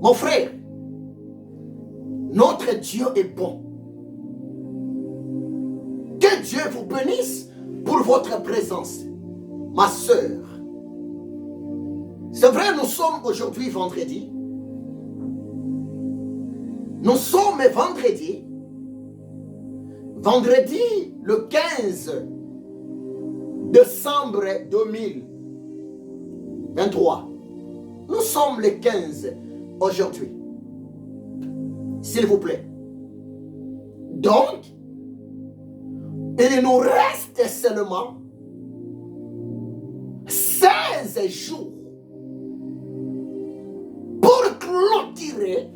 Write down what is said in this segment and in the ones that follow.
Mon frère, notre Dieu est bon. Que Dieu vous bénisse pour votre présence, ma sœur. C'est vrai, nous sommes aujourd'hui vendredi. Nous sommes vendredi le 15 décembre 2023. Nous sommes le 15 aujourd'hui. S'il vous plaît. Donc, il nous reste seulement 16 jours pour clôturer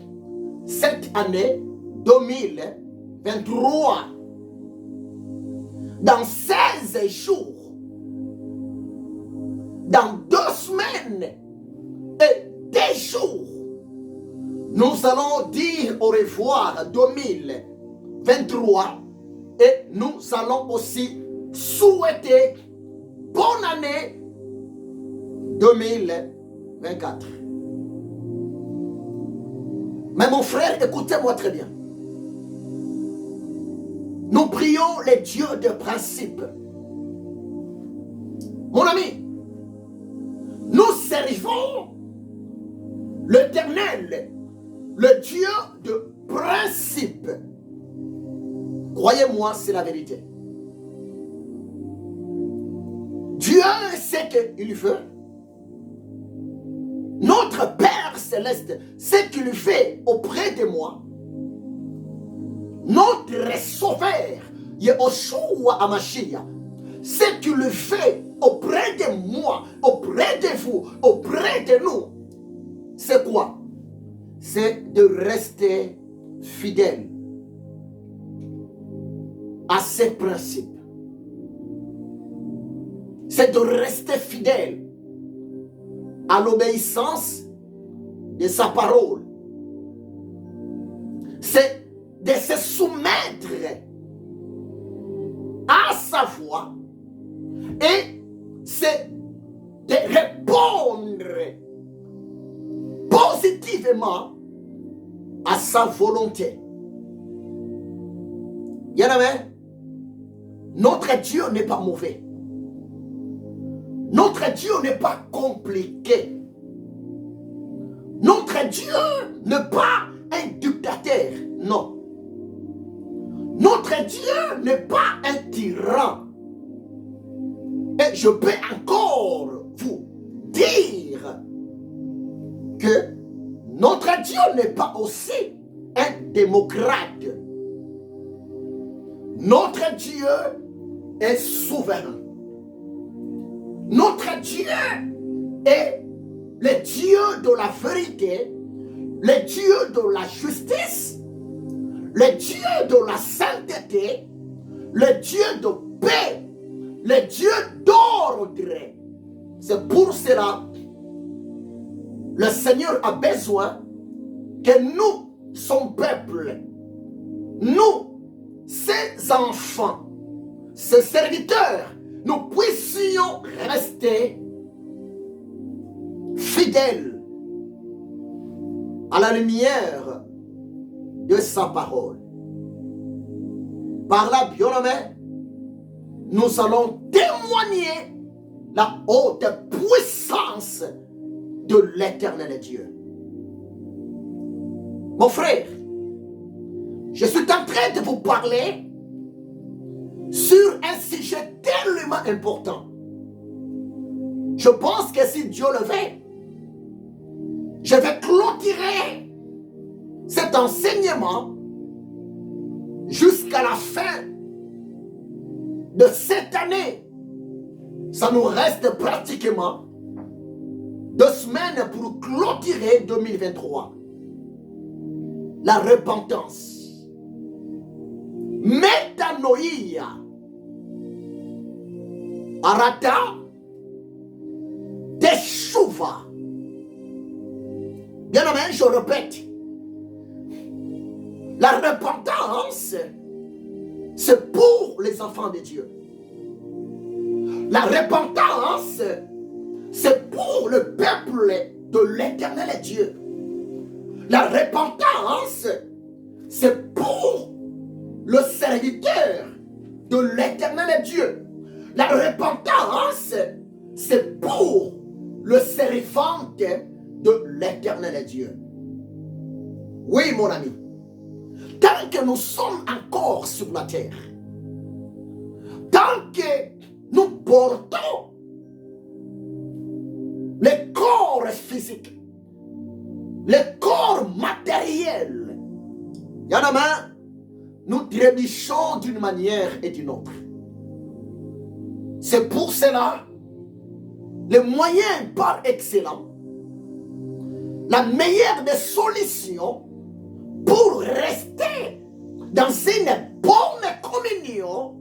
cette année 2023. Dans 16 jours, dans 2 semaines et 10 jours, nous allons dire au revoir 2023 et nous allons aussi souhaiter bonne année 2024. Mais mon frère, écoutez-moi très bien. Nous prions les dieux de principe. Mon ami, nous servons l'Éternel, le Dieu de principe. Croyez-moi, c'est la vérité. Dieu sait qu'il veut. Notre Père Céleste, ce qu'il fait auprès de moi, notre Sauveur, Yehoshua Hamashiach, ce qu'il fait auprès de moi, auprès de vous, auprès de nous, c'est quoi? C'est de rester fidèle à ses principes. C'est de rester fidèle à l'obéissance de sa parole. C'est de se soumettre à sa voix et c'est de répondre positivement à sa volonté. Bien-aimé, notre Dieu n'est pas mauvais. Notre Dieu n'est pas compliqué. Notre Dieu n'est pas un dictateur, non. Notre Dieu n'est pas un tyran. Et je peux encore vous dire que notre Dieu n'est pas aussi un démocrate. Notre Dieu est souverain. Notre Dieu est le Dieu de la vérité, le Dieu de la justice, le Dieu de la sainteté, le Dieu de paix, le Dieu d'ordre. C'est pour cela le Seigneur a besoin que nous, son peuple, nous, ses enfants, ses serviteurs, nous puissions rester fidèles à la lumière de sa parole. Par là, bien-aimé, nous allons témoigner la haute puissance de l'Éternel Dieu. Mon frère, je suis en train de vous parler sur un sujet tellement important. Je pense que si Dieu le veut, je vais clôturer cet enseignement jusqu'à la fin de cette année. Ça nous reste pratiquement 2 semaines pour clôturer 2023. La repentance. Métanoïa. Arata. Teshuva. Bien aimé, je répète. La repentance, c'est pour les enfants de Dieu. La repentance, c'est pour le peuple de l'Éternel Dieu. La repentance, c'est pour le serviteur de l'Éternel Dieu. La repentance, c'est pour le servante de l'Éternel Dieu. Oui, mon ami. Tant que nous sommes encore sur la terre, tant que nous portons les corps physiques, les corps matériels, Yanama, nous trébuchons d'une manière et d'une autre. C'est pour cela, le moyen par excellence, la meilleure des solutions pour rester dans une bonne communion,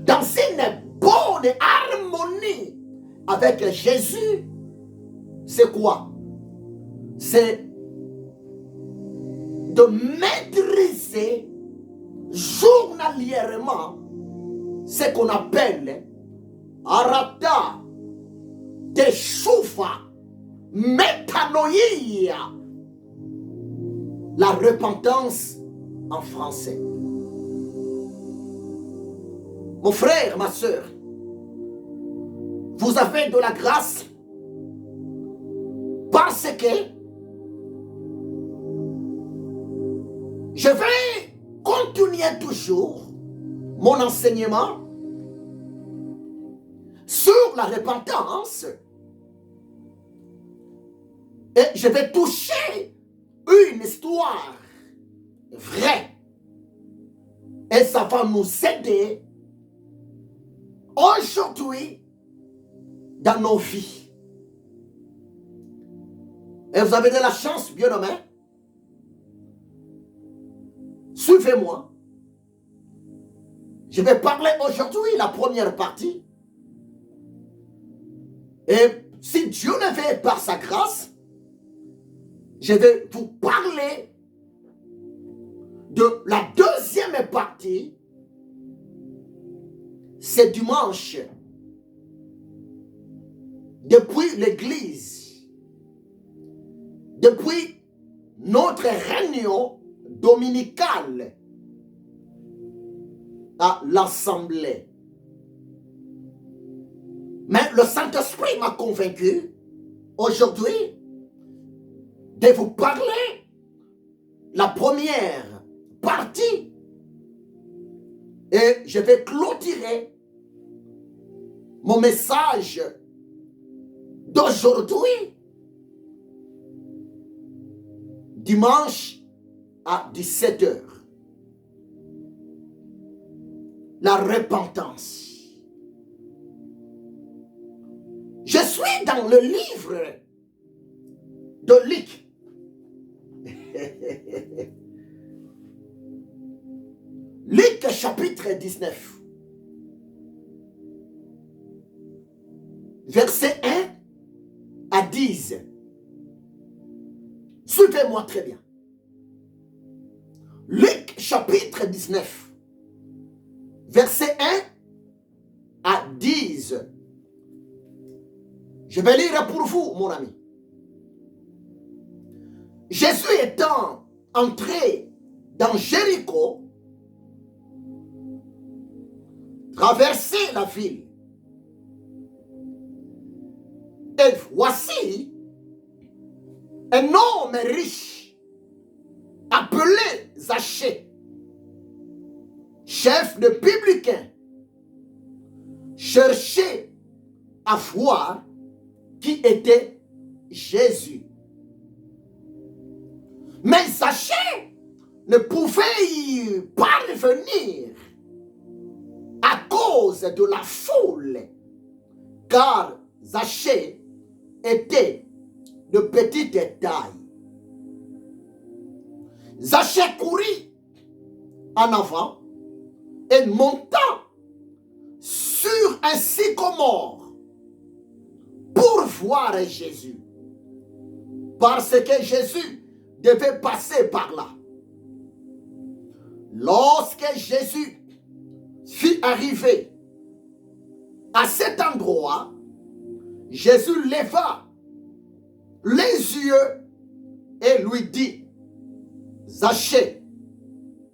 dans une bonne harmonie avec Jésus, c'est quoi? C'est de maîtriser journalièrement ce qu'on appelle Arata, Teshufa, Métanoïa, la repentance en français. Mon frère, ma soeur, vous avez de la grâce parce que je vais continuer toujours mon enseignement sur la repentance et je vais toucher une histoire vraie et ça va nous aider aujourd'hui dans nos vies. Et vous avez de la chance, bien-aimés. Suivez-moi. Je vais parler aujourd'hui la première partie. Et si Dieu le veut par sa grâce, je vais vous parler de la deuxième partie. C'est dimanche. Depuis l'église, depuis notre réunion dominicale à l'assemblée. Mais le Saint-Esprit m'a convaincu aujourd'hui de vous parler la première partie et je vais clôturer mon message d'aujourd'hui, dimanche à 17h. La repentance. Je suis dans le livre de Luc. Luc chapitre 19. Verset 1 à 10. Suivez-moi très bien. Luc chapitre 19. Verset 1 à 10. Je vais lire pour vous, mon ami. Jésus étant entré dans Jéricho, traversait la ville. Et voici un homme riche appelé Zachée, chef de publicain, cherchait à voir qui était Jésus. Mais Zachée ne pouvait pas parvenir à cause de la foule, car Zachée était de petite taille. Zachée courut en avant et monta sur un sycomore pour voir Jésus, parce que Jésus devait passer par là. Lorsque Jésus fut arrivé à cet endroit, Jésus leva les yeux et lui dit, Zachée,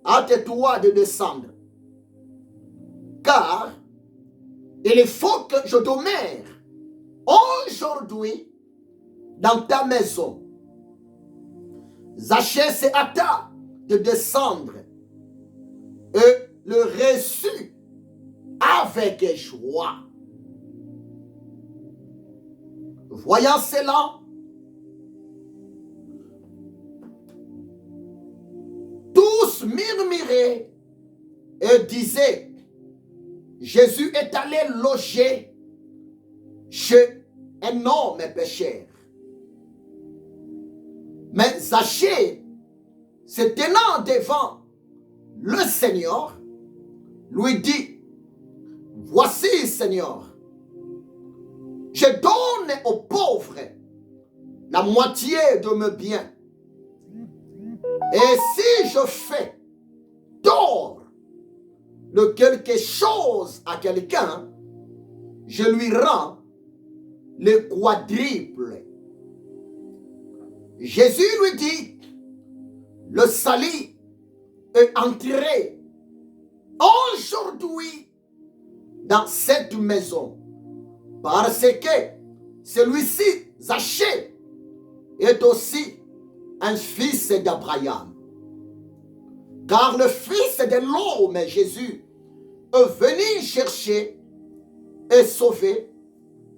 hâte-toi de descendre, car il faut que je demeure aujourd'hui dans ta maison. Zachée se hâta de descendre et le reçut avec joie. Voyant cela, tous murmuraient et disaient, Jésus est allé loger chez un homme pécheur. Mais Zachée, se tenant devant le Seigneur, lui dit, voici, Seigneur, je donne aux pauvres la moitié de mes biens. Et si je fais tort de quelque chose à quelqu'un, je lui rends le quadruple. Jésus lui dit, le salut est entré aujourd'hui dans cette maison, parce que celui-ci, Zachée, est aussi un fils d'Abraham. Car le fils de l'homme, Jésus, est venu chercher et sauver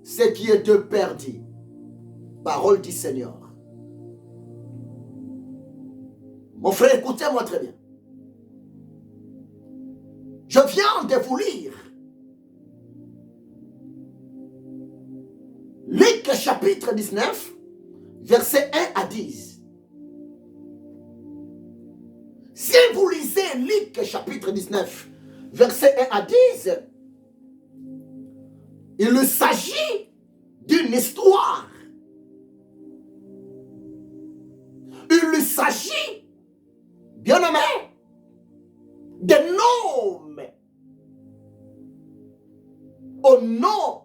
ce qui était perdu. Parole du Seigneur. Mon frère, écoutez-moi très bien. Je viens de vous lire Luc chapitre 19, versets 1 à 10. Si vous lisez Luc chapitre 19, versets 1 à 10, il s'agit d'une histoire. Il s'agit, bien aimé, d'un homme au nom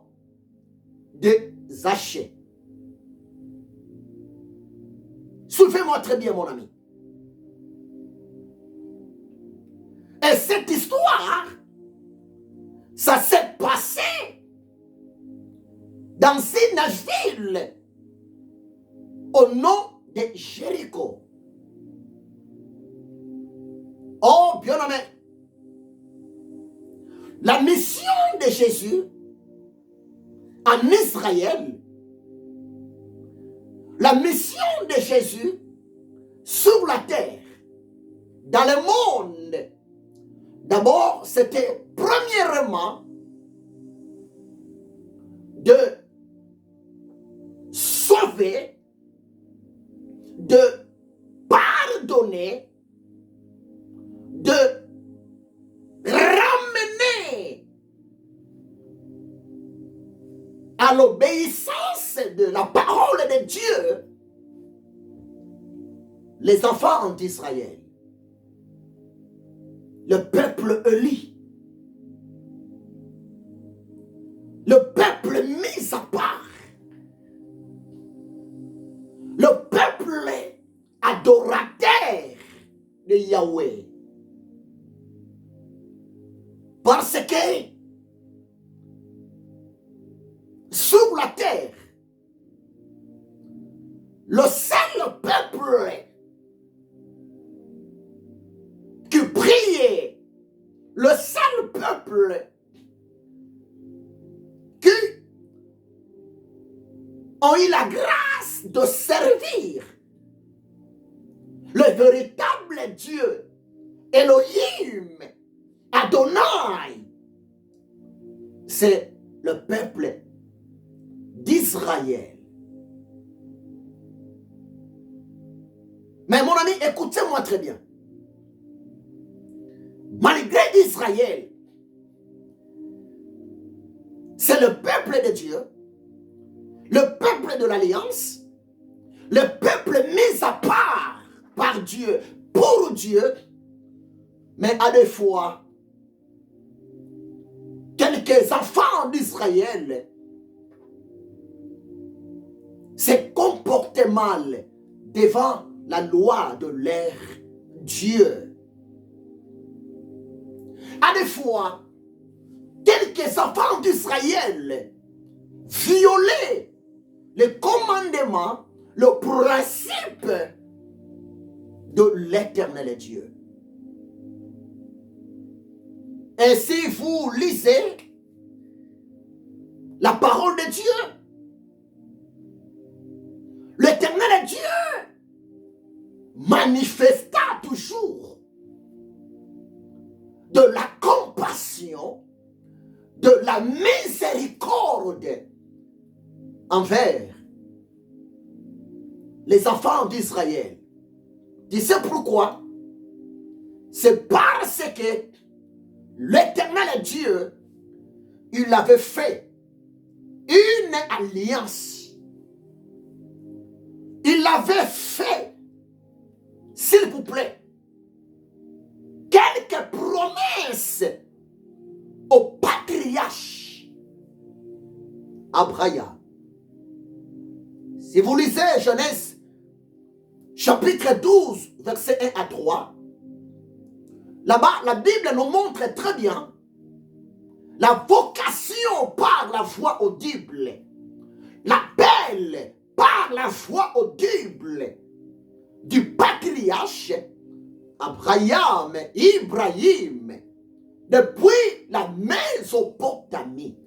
de Zachée. Suivez-moi très bien, mon ami. Et cette histoire, ça s'est passé dans une ville au nom de Jéricho. Oh, bien aimé, la mission de Jésus en Israël, la mission de Jésus sur la terre, dans le monde, d'abord, c'était premièrement de sauver, de pardonner, de ramener à l'obéissance de la parole de Dieu les enfants d'Israël, le peuple élu, le peuple mis à part, le peuple adorateur de Yahweh. Parce que sur la terre, le seul peuple qui priait, le seul peuple qui ont eu la grâce de servir le véritable Dieu, Elohim, Adonai, c'est le peuple d'Israël. Mais mon ami, écoutez-moi très bien. Malgré Israël, c'est le peuple de Dieu, le peuple de l'Alliance, le peuple mis à part par Dieu, pour Dieu, mais à des fois, quelques enfants d'Israël se comportent était mal devant la loi de leur Dieu. À des fois, quelques enfants d'Israël violaient le commandement, le principe de l'Éternel Dieu. Et si vous lisez la parole de Dieu, l'Éternel Dieu manifesta toujours de la compassion, de la miséricorde envers les enfants d'Israël. Tu sais pourquoi? C'est parce que l'Éternel Dieu, il avait fait une alliance. Il avait fait, s'il vous plaît, quelques promesses au patriarche Abraham. Si vous lisez Genèse chapitre 12, versets 1 à 3, là-bas, la Bible nous montre très bien la vocation par la voix audible, l'appel par la voix audible du patriarche Abraham, Ibrahim, depuis la Mésopotamie.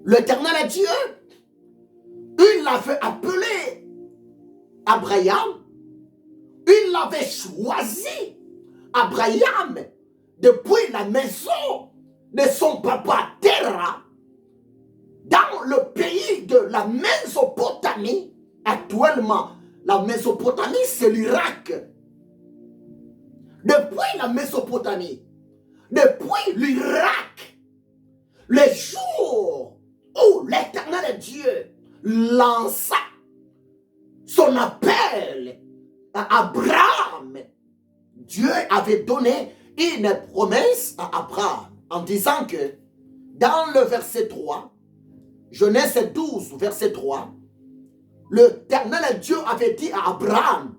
L'Éternel Dieu, il l'avait appelé Abraham, il l'avait choisi Abraham depuis la maison de son papa Terah dans le pays de la Mésopotamie. Actuellement, la Mésopotamie, c'est l'Irak. Depuis la Mésopotamie, depuis l'Irak, les jours où l'Éternel Dieu lança son appel à Abraham, Dieu avait donné une promesse à Abraham en disant que dans le verset 3, Genèse 12, verset 3, l'Éternel Dieu avait dit à Abraham,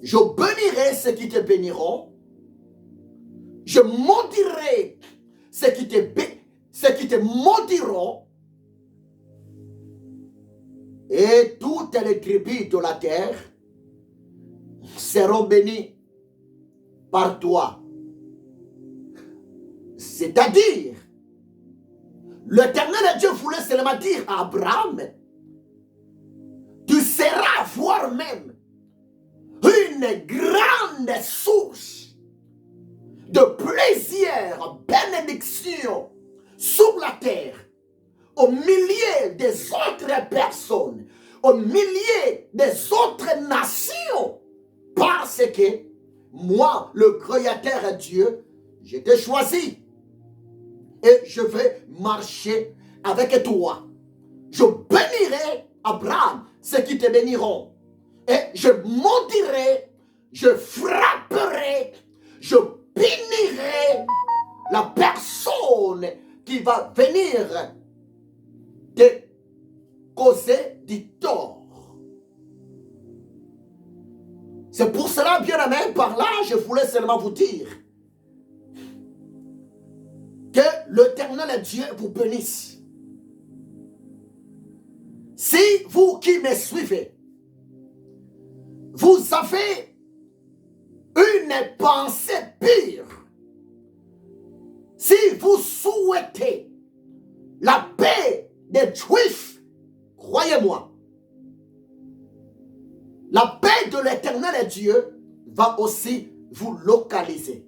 je bénirai ceux qui te béniront, je maudirai ceux qui te maudiront, et toutes les tribus de la terre seront bénies par toi. C'est-à-dire, l'Éternel Dieu voulait seulement dire à Abraham, tu seras voire même une grande source de plaisir, bénédiction sur la terre, au milieu des autres personnes, au milieu des autres nations, parce que moi, le Créateur Dieu, je t'ai choisi et je vais marcher avec toi. Je bénirai Abraham, ceux qui te béniront, et je maudirai, je frapperai, je bénirai la personne qui va venir te causer du tort. C'est pour cela, bien aimé, par là, je voulais seulement vous dire que l'Éternel Dieu vous bénisse. Si vous qui me suivez, vous avez une pensée pure, si vous souhaitez la paix des Juifs, croyez-moi, la paix de l'Éternel Dieu va aussi vous localiser.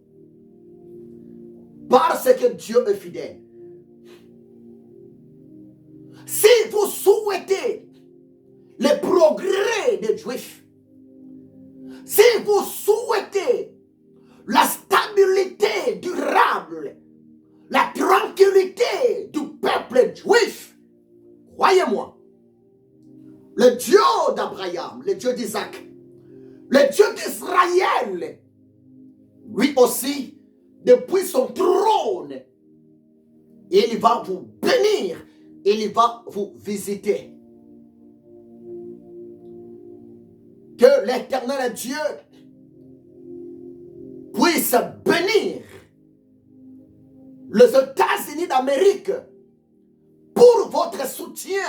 Parce que Dieu est fidèle. Si vous souhaitez le progrès des Juifs, si vous souhaitez la stabilité durable, la tranquillité du peuple juif, croyez-moi, le Dieu d'Abraham, le Dieu d'Isaac, le Dieu d'Israël, lui aussi, depuis son trône, il va vous bénir, il va vous visiter. Que l'Éternel Dieu puisse bénir les États-Unis d'Amérique pour votre soutien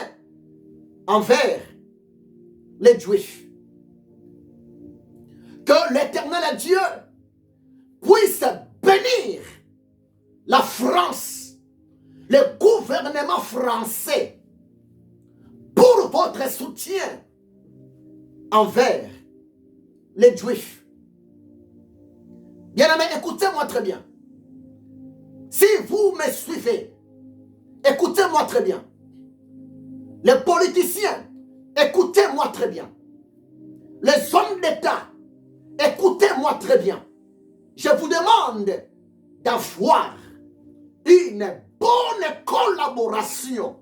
envers les Juifs. Que l'Éternel Dieu puisse bénir la France, le gouvernement français, pour votre soutien envers les Juifs. Bien-aimés, écoutez-moi très bien. Si vous me suivez, écoutez-moi très bien. Les politiciens, écoutez-moi très bien. Les hommes d'État, écoutez-moi très bien. Je vous demande d'avoir une bonne collaboration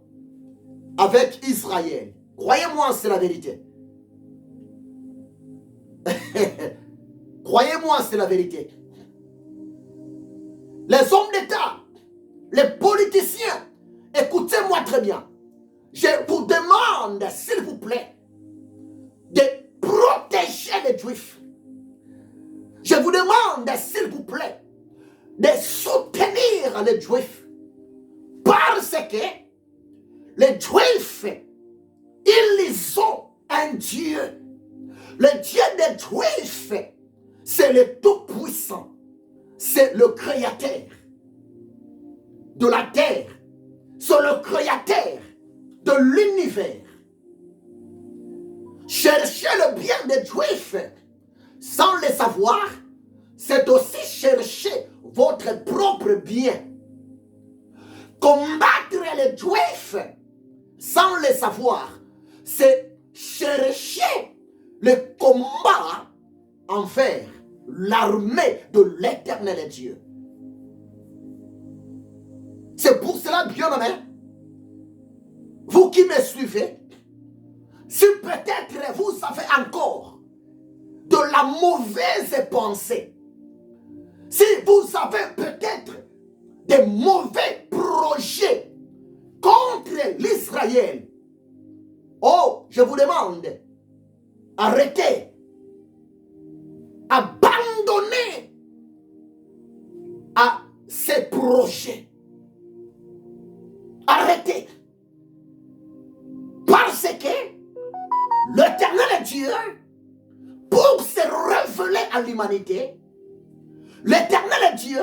avec Israël. Croyez-moi, c'est la vérité. Croyez-moi, c'est la vérité. Les hommes d'État, les politiciens, écoutez-moi très bien. Je vous demande, s'il vous plaît, de protéger les Juifs. Je vous demande, s'il vous plaît, de soutenir les Juifs. Parce que les Juifs, ils ont un Dieu. Le Dieu des Juifs, c'est le Tout-Puissant. C'est le Créateur de la terre. C'est le Créateur de l'univers. Chercher le bien des Juifs sans le savoir, c'est aussi chercher votre propre bien. Combattre les Juifs sans le savoir, c'est chercher le combat envers l'armée de l'Éternel Dieu. C'est pour cela, bien-aimé, vous qui me suivez, si peut-être vous avez encore de la mauvaise pensée, si vous avez peut-être des mauvais projets contre l'Israël, oh, je vous demande, arrêtez, abandonnez à ces projets. Arrêtez. Parce que l'Éternel Dieu, pour se révéler à l'humanité, l'Éternel Dieu,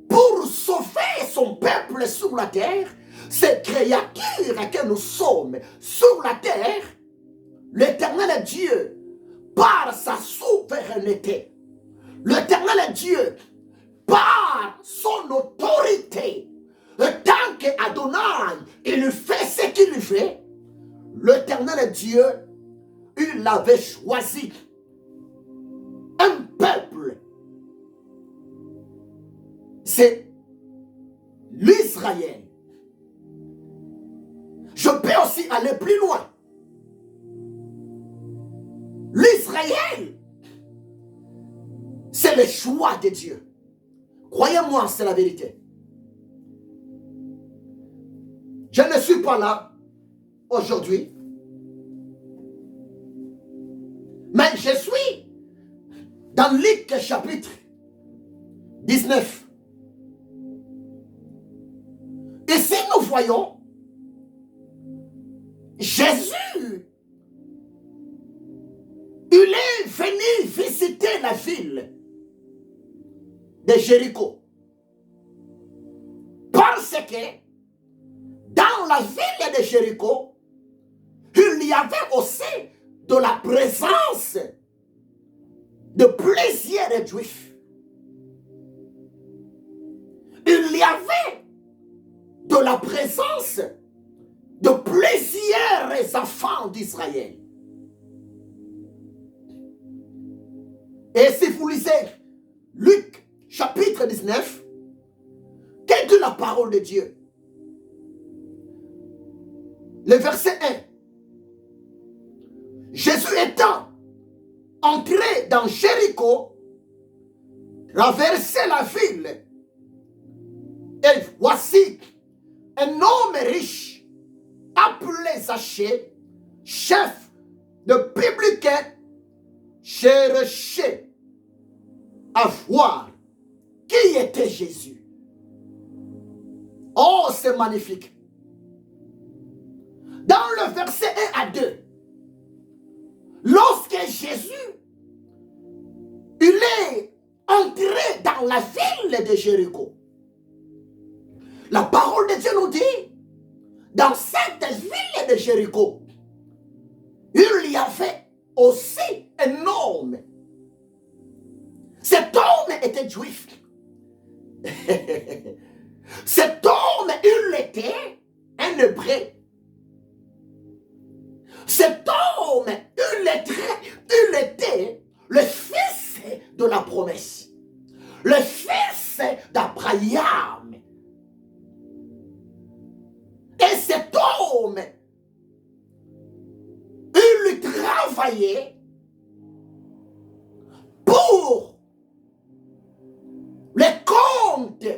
pour sauver son peuple sur la terre, ces créatures que nous sommes sur la terre, l'Éternel Dieu, par sa souveraineté, l'Éternel Dieu, par son autorité, tant qu'Adonai, il fait ce qu'il fait, l'Éternel Dieu, il avait choisi un peuple. C'est l'Israël. Je peux aussi aller plus loin. L'Israël, c'est le choix de Dieu. Croyez-moi, c'est la vérité. Je ne suis pas là aujourd'hui, mais je suis dans Luc chapitre 19. Ici, nous voyons Jésus. Il est venu visiter la ville de Jéricho. Parce que dans la ville de Jéricho, il y avait aussi de la présence de plusieurs Juifs. Il y avait de la présence de plusieurs enfants d'Israël. Et si vous lisez Luc chapitre 19, quelle est la parole de Dieu? Le verset 1. Jésus étant entré dans Jéricho, traversait la ville. Et voici un homme riche, appelé Zachée, chef de publicains, cherché à voir qui était Jésus. Oh, c'est magnifique. Dans le verset 1 à 2, lorsque Jésus il est entré dans la ville de Jéricho, la parole de Dieu nous dit, dans cette ville de Jéricho, il y avait aussi un homme. Cet homme était juif. Cet homme, il était un hébreu. Cet homme, il était le fils de la promesse. Le fils d'Abraham. Et cet homme, il travaillait pour les comptes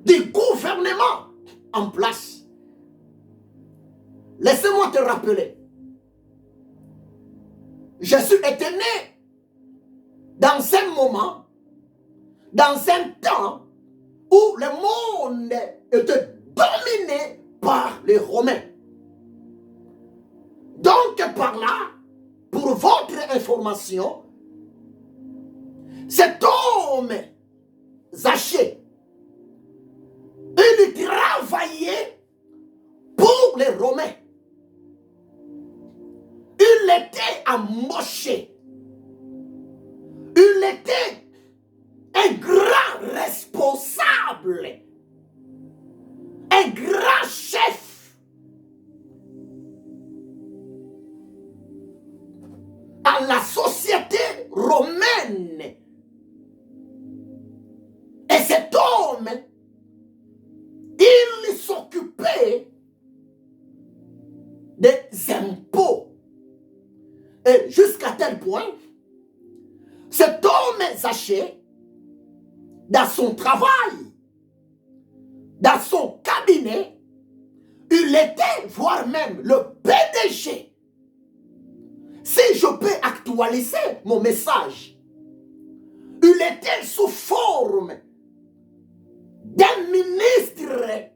du gouvernement en place. Laissez-moi te rappeler. Jésus était né dans un moment, dans un temps où le monde était dominé par les Romains. Donc par là, pour votre information, cet homme, Zachée, il travaillait pour les Romains. Il était embauché. Il était un grand responsable, un grand chef à la société romaine. Et cet homme, il s'occupait des impôts. Et jusqu'à tel point, cet homme Zachée, dans son travail, dans son cabinet, il était, voire même le PDG. Si je peux actualiser mon message, il était sous forme d'un ministre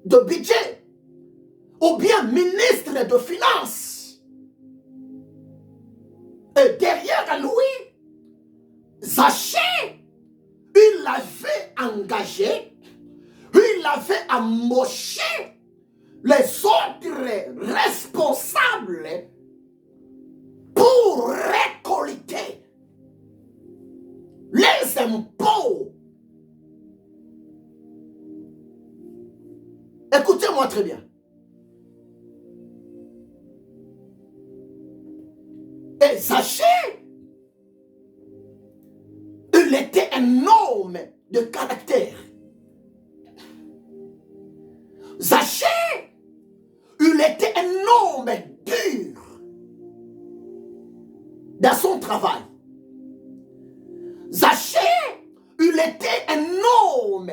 de budget ou bien ministre de finances. Et derrière lui, Zachée, il l'avait engagé, il avait embauché les autres responsables pour récolter les impôts. Écoutez-moi très bien. Et Zachée, il était un homme de caractère. Zachée, il était un homme dur dans son travail. Zachée, il était un homme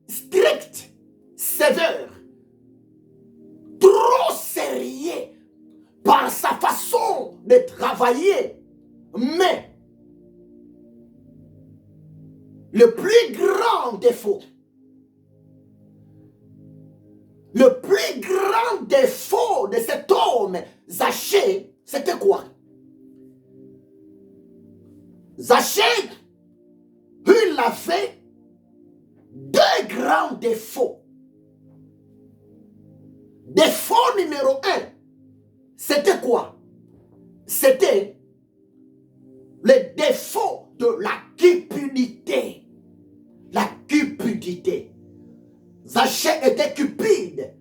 strict, sévère, trop sérieux par sa façon de travailler. Mais le plus grand défaut, de cet homme, Zachée, c'était quoi? Zachée, il avait deux grands défauts. Défaut numéro 1, c'était quoi? C'était le défaut de la cupidité. La cupidité. Zachée était cupide.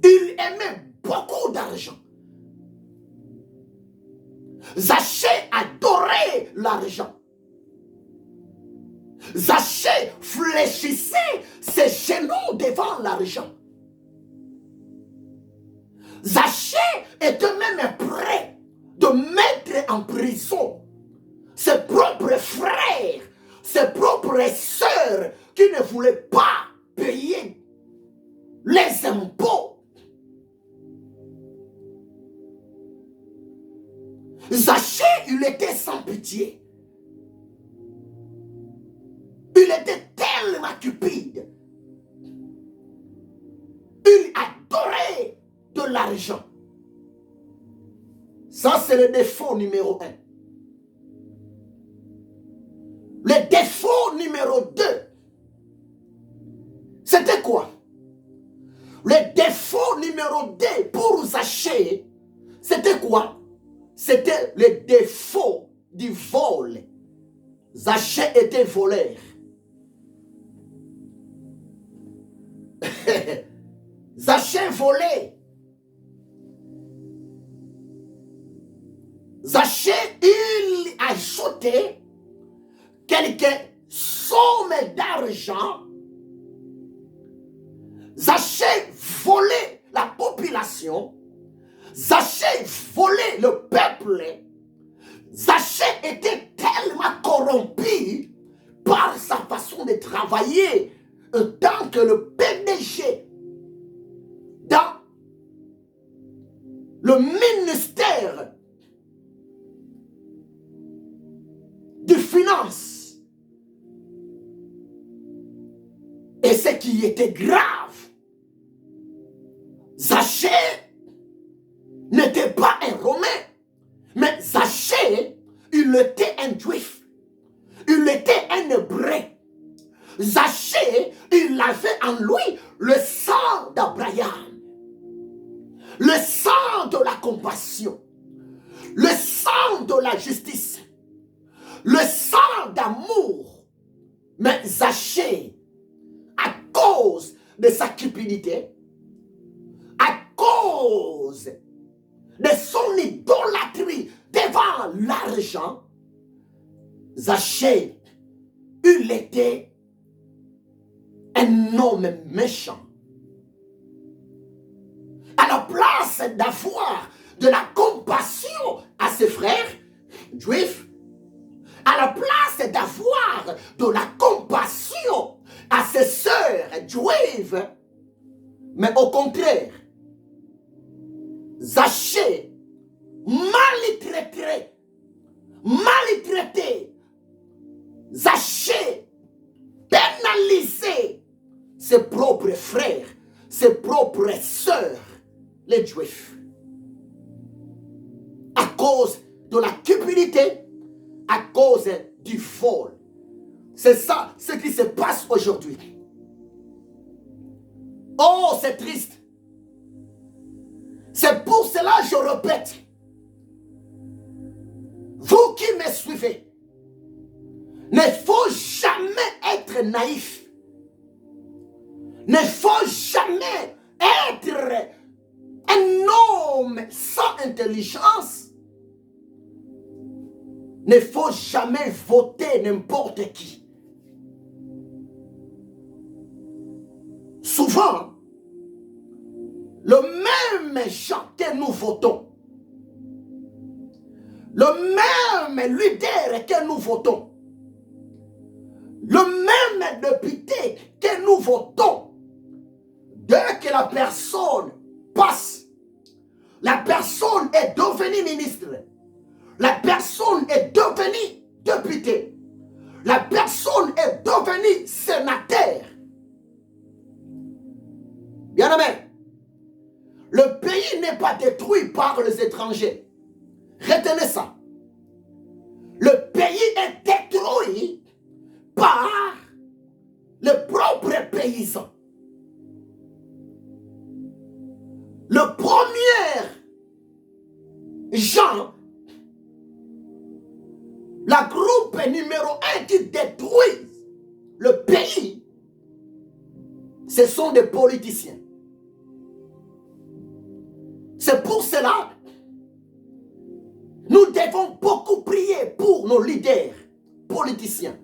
Il aimait beaucoup d'argent. Zachée adorait l'argent. Zachée fléchissait ses genoux devant l'argent. Zachée était même prêt de mettre en prison ses propres frères, ses propres sœurs qui ne voulaient pas payer les impôts. Zachée, il était sans pitié. Il était tellement cupide. Il adorait de l'argent. Ça, c'est le défaut numéro 1. Le défaut numéro 2, c'était quoi? Le défaut numéro 2 pour Zachée, c'était quoi? C'était le défaut du vol. Zachée était voleur. Zachée volait. Zachée, il ajoutait quelques sommes d'argent. Zachée volait la population. Zachée volait le peuple. Zachée était tellement corrompu par sa façon de travailler en tant que le PDG dans le ministère de finances. Et ce qui était grave, Zachée n'était pas un Romain, mais Zachée, il était un Juif, il était un Hébreu. Zachée, il avait en lui le sang d'Abraham, le sang de la compassion, le sang de la justice, le sang d'amour. Mais Zachée, à cause de sa cupidité, à cause de son idolâtrie devant l'argent, Zachée, il était un homme méchant. À la place d'avoir de la compassion à ses frères juifs, à la place d'avoir de la compassion à ses sœurs juives, mais au contraire, Zachée maltraité, Zachée pénalisé ses propres frères, ses propres sœurs, les Juifs, à cause de la cupidité, à cause du vol. C'est ça ce qui se passe aujourd'hui. Oh, c'est triste. C'est pour cela que je répète. Vous qui me suivez, ne faut jamais être naïf. Ne faut jamais être un homme sans intelligence. Ne faut jamais voter n'importe qui. Souvent, le même gens que nous votons, le même leader que nous votons, le même député que nous votons, dès que la personne passe, la personne est devenue ministre, la personne est devenue député, la personne est devenue sénateur. Bien aimé, le pays n'est pas détruit par les étrangers. Retenez ça. Le pays est détruit par les propres paysans. Le premier Jean, la groupe numéro 1 qui détruit le pays, ce sont des politiciens. C'est pour cela nous devons beaucoup prier pour nos leaders politiciens.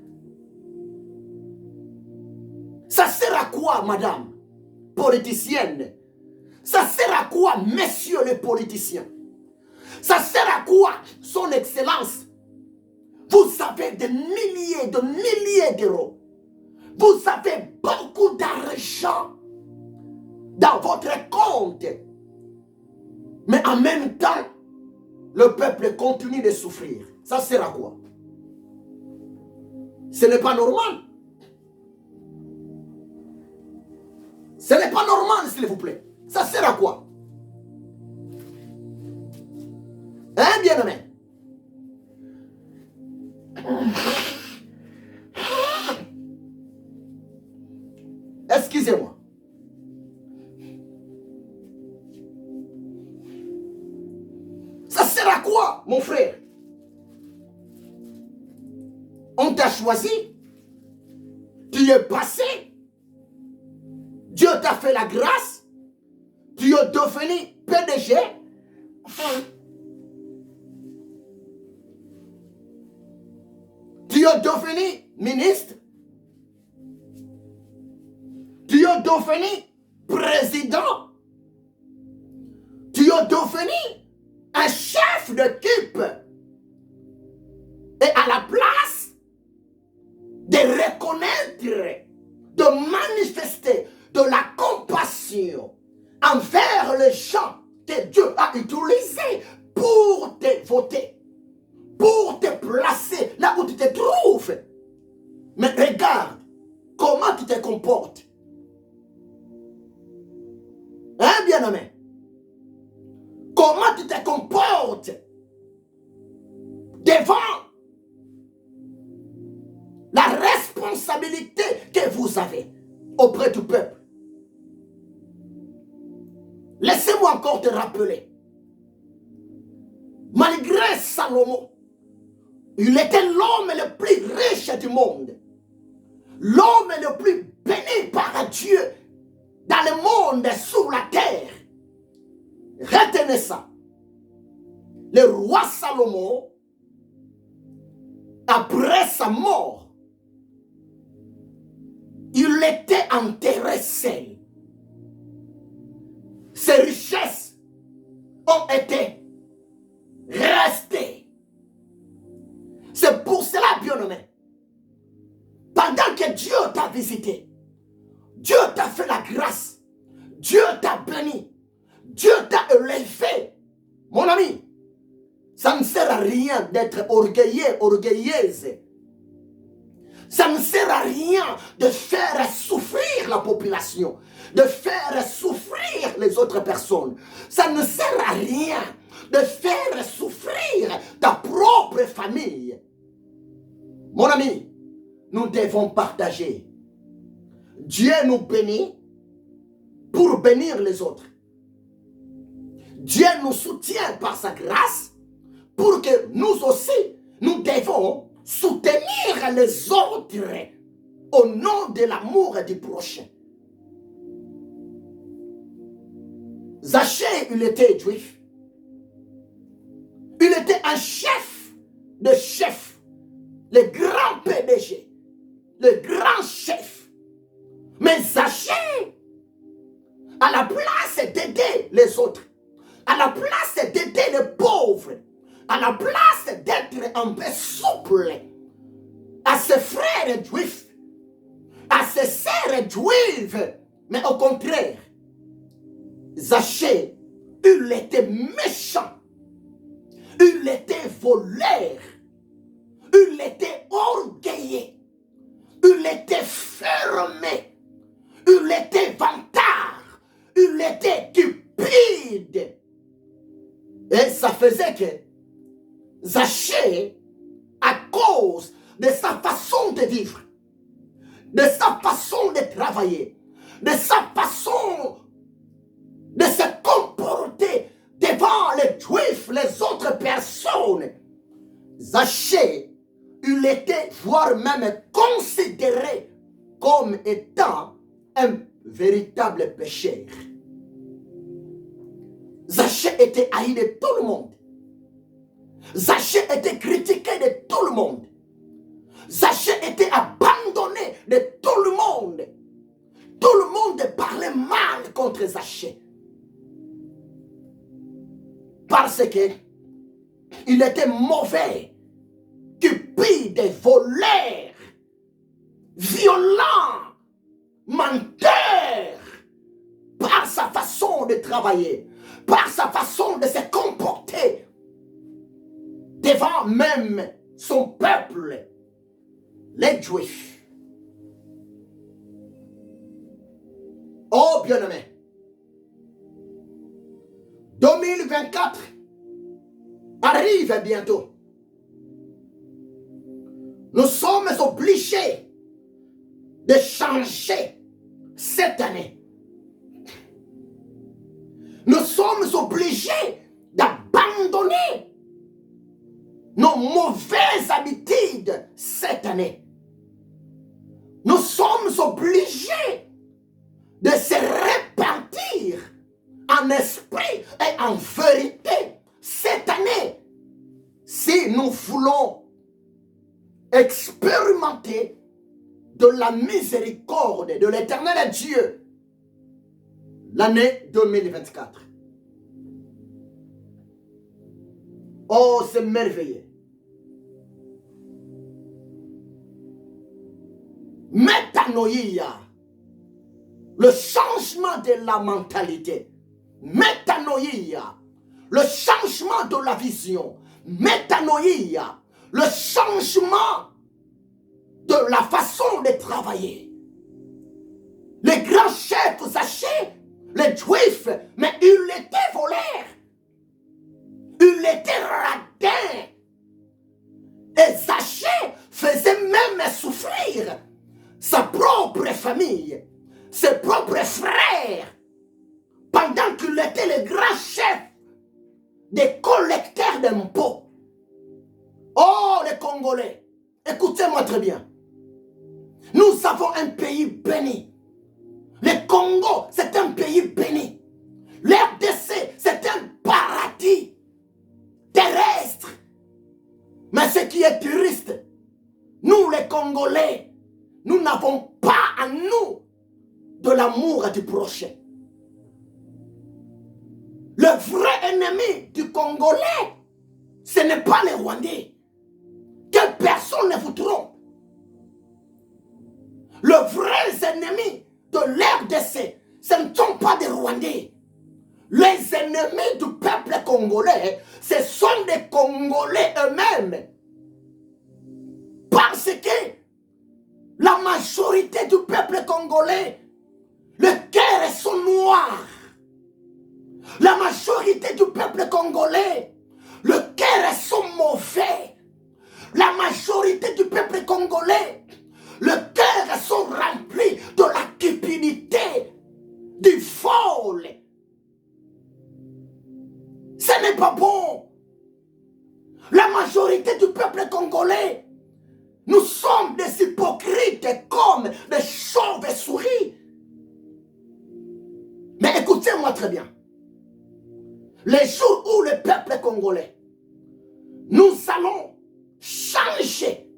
Ça sert à quoi, madame politicienne? Ça sert à quoi, messieurs les politiciens? Ça sert à quoi, son excellence? Vous avez des milliers d'euros. Vous avez beaucoup d'argent. dans votre compte. Mais en même temps, le peuple continue de souffrir. Ça sert à quoi? Ce n'est pas normal. Ce n'est pas normal, s'il vous plaît. Ça sert à quoi? Hein, bien-aimé? Excusez-moi. Ça sert à quoi, mon frère? On t'a choisi. Tu es passé. Dieu t'a fait la grâce. Tu es devenu PDG. Tu es devenu ministre. Tu es devenu président. Tu es devenu un chef d'équipe. Et à la place de reconnaître, de manifester de la compassion envers les gens que Dieu a utilisés pour te voter, pour te placer là où tu te trouves. Mais regarde comment tu te comportes. Hein, bien-aimé? Comment tu te comportes devant la responsabilité que vous avez auprès du peuple? Laissez-moi encore te rappeler. Malgré Salomon, il était l'homme le plus riche du monde. L'homme le plus béni par Dieu dans le monde, sur la terre. Retenez ça. Le roi Salomon, après sa mort, il était enterré seul. Ses richesses ont été restées. C'est pour cela, bien-aimé, pendant que Dieu t'a visité, Dieu t'a fait la grâce, Dieu t'a béni, Dieu t'a élevé, mon ami, ça ne sert à rien d'être orgueilleux, orgueilleuse. Ça ne sert à rien de faire souffrir la population, de faire souffrir les autres personnes. Ça ne sert à rien de faire souffrir ta propre famille. Mon ami, nous devons partager. Dieu nous bénit pour bénir les autres. Dieu nous soutient par sa grâce pour que nous aussi, nous devons soutenir les autres au nom de l'amour du prochain. Zachée, il était juif. Il était un chef de chefs, le grand PDG, le grand chef. Mais Zachée, à la place d'aider les autres, à la place d'aider les pauvres, à la place d'être un peu souple à ses frères juifs, à ses sœurs juives, mais au contraire, Zachée, il était méchant, il était voleur, il était orgueilleux, il était fermé, il était vantard, il était cupide. Et ça faisait que Zachée, à cause de sa façon de vivre, de sa façon de travailler, de sa façon de se comporter devant les juifs, les autres personnes, Zachée, il était, voire même considéré comme étant un véritable pécheur. Zachée était haï de tout le monde. Zachée était critiqué de tout le monde. Zachée était abandonné de tout le monde. Tout le monde parlait mal contre Zachée. Parce que il était mauvais, cupide, voleur, violent, menteur. Parce sa façon de travailler, par sa façon de se comporter devant même son peuple, les Juifs. Oh bien-aimé, 2024 arrive bientôt. Nous sommes obligés de changer cette année. Nous sommes obligés d'abandonner nos mauvaises habitudes cette année. Nous sommes obligés de se repentir en esprit et en vérité cette année si nous voulons expérimenter de la miséricorde de l'Éternel Dieu l'année 2024. Oh, c'est merveilleux. Métanoïa, le changement de la mentalité. Métanoïa, le changement de la vision. Métanoïa, le changement de la façon de travailler. Les grands chefs Zachée, les Juifs, mais il était voleur. Il était radin. Et Zachée faisait même souffrir sa propre famille, ses propres frères, pendant qu'il était le grand chef des collecteurs d'impôts. Oh, les Congolais, écoutez-moi très bien. Nous avons un pays béni. Le Congo, c'est un pays béni. L'RDC, c'est un paradis terrestre. Mais ce qui est triste, nous les Congolais, nous n'avons pas en nous de l'amour du prochain. Le vrai ennemi du Congolais, ce n'est pas les Rwandais. Que personne ne vous trompe. Le vrai ennemi de l'RDC, ce ne sont pas des Rwandais. Les ennemis du peuple congolais, ce sont des Congolais eux-mêmes. Parce que la majorité du peuple congolais, le cœur est son noir. La majorité du peuple congolais, le cœur est son mauvais. La majorité du peuple congolais, le cœur est son rempli de la cupidité, du folle. Ce n'est pas bon. La majorité du peuple congolais, nous sommes des hypocrites comme des chauves-souris. Mais écoutez-moi très bien. Les jours où le peuple congolais, nous allons changer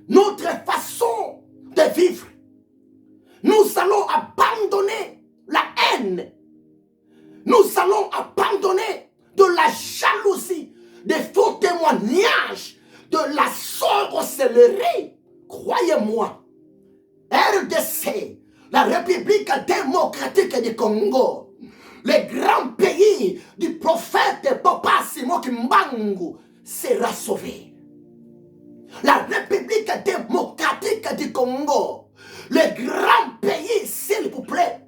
notre façon de vivre. Nous allons abandonner la haine. Nous allons abandonner de la jalousie, des faux témoignages, de la sorcellerie. Croyez-moi, RDC, la République démocratique du Congo, le grand pays du prophète Papa Simon Kimbangu sera sauvé. La République démocratique du Congo, le grand pays, s'il vous plaît,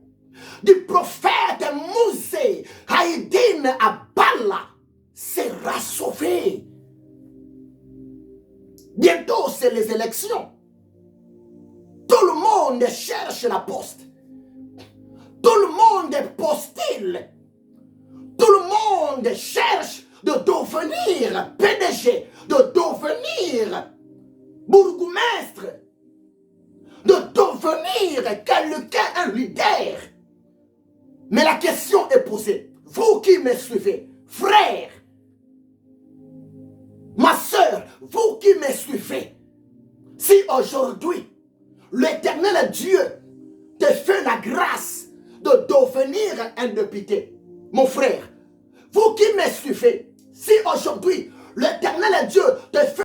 du prophète Mousé Haïdine Abala sera sauvé. Bientôt, c'est les élections. Tout le monde cherche la poste. Tout le monde postule. Tout le monde cherche de devenir PDG, de devenir bourgmestre, de devenir quelqu'un, un leader. Mais la question est posée. Vous qui me suivez, frère, ma soeur, vous qui me suivez, si aujourd'hui, l'Éternel Dieu te fait la grâce de devenir un député, mon frère, vous qui me suivez, si aujourd'hui, l'Éternel Dieu te fait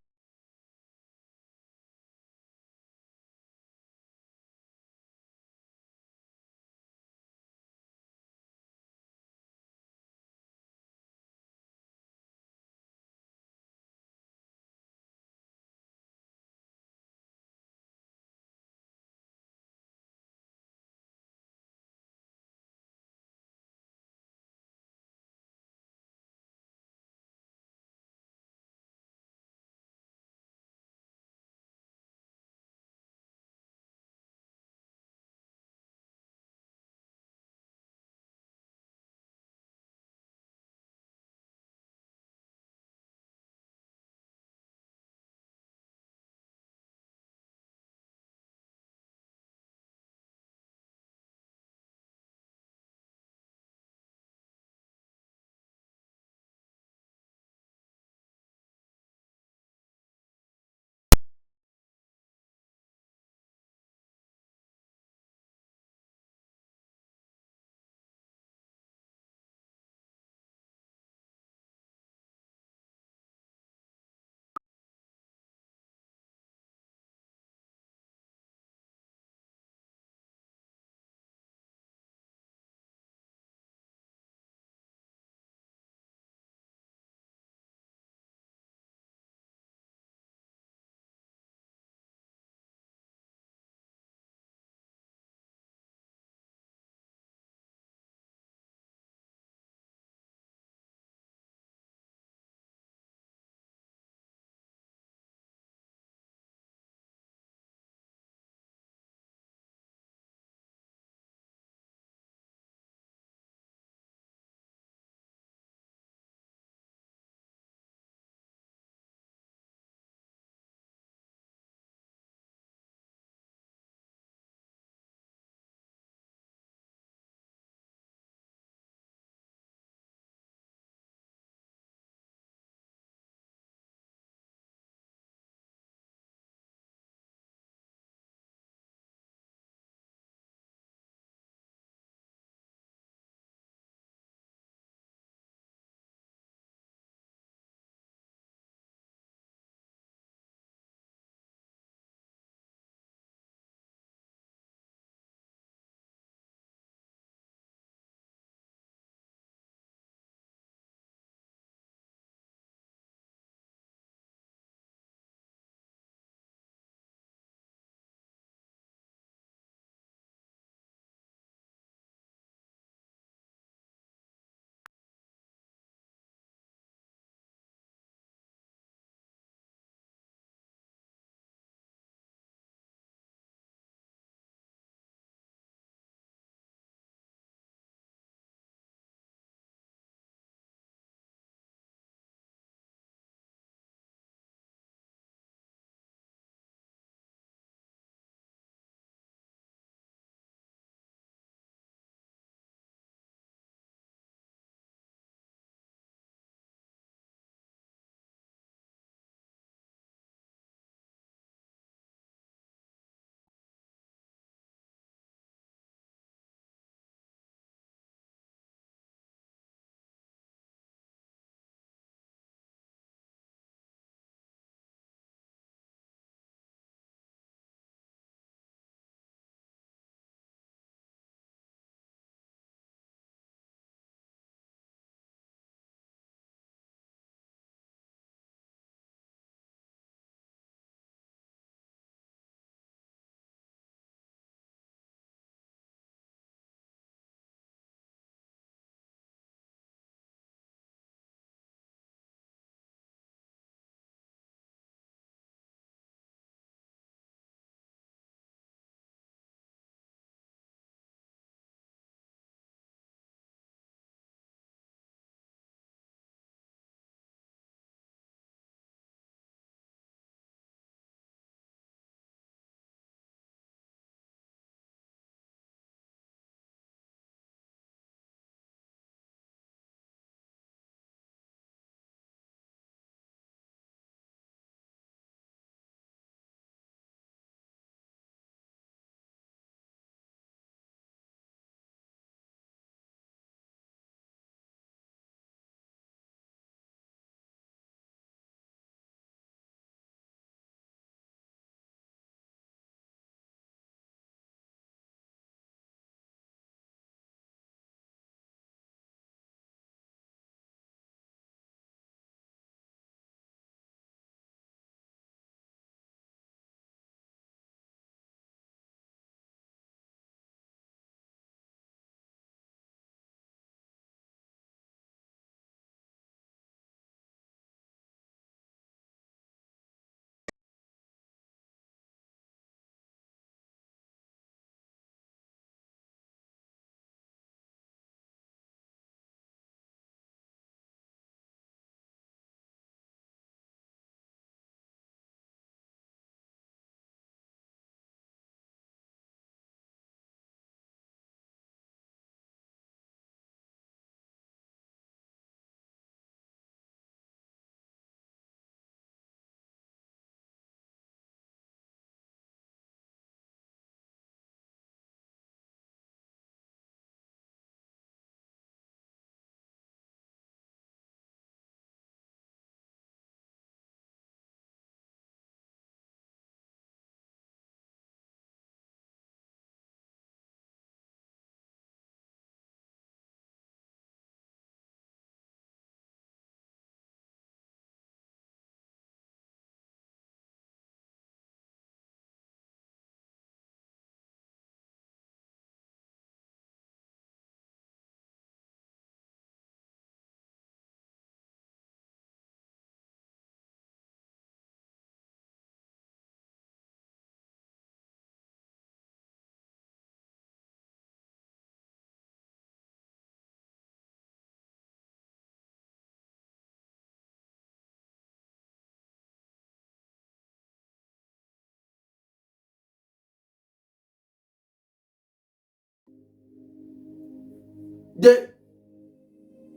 de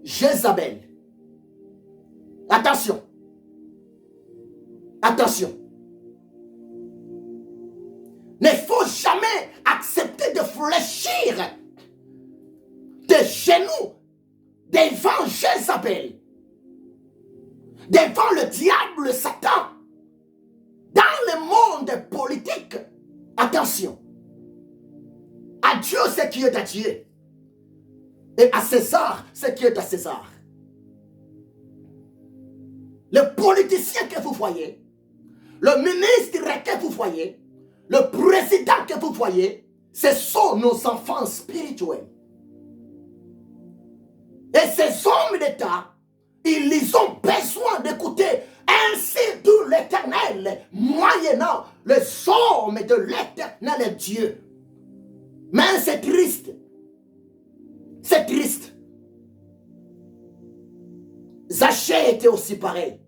Jézabel. Attention. Attention. Il ne faut jamais accepter de fléchir de genoux devant Jézabel, devant le diable, Satan, dans le monde politique. Attention. À Dieu ce qui est à Dieu, et à César ce qui est à César. Le politicien que vous voyez, le ministre que vous voyez, le président que vous voyez, ce sont nos enfants spirituels. Et ces hommes d'État, ils ont besoin d'écouter ainsi de l'Éternel, moyennant les hommes de l'Éternel Dieu. Mais c'est triste. C'est triste. Zachée était aussi pareil.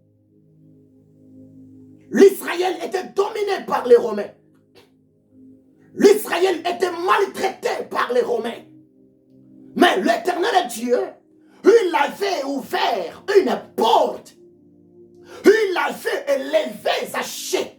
L'Israël était dominé par les Romains. L'Israël était maltraité par les Romains. Mais l'Éternel Dieu, il avait ouvert une porte. Il avait élevé Zachée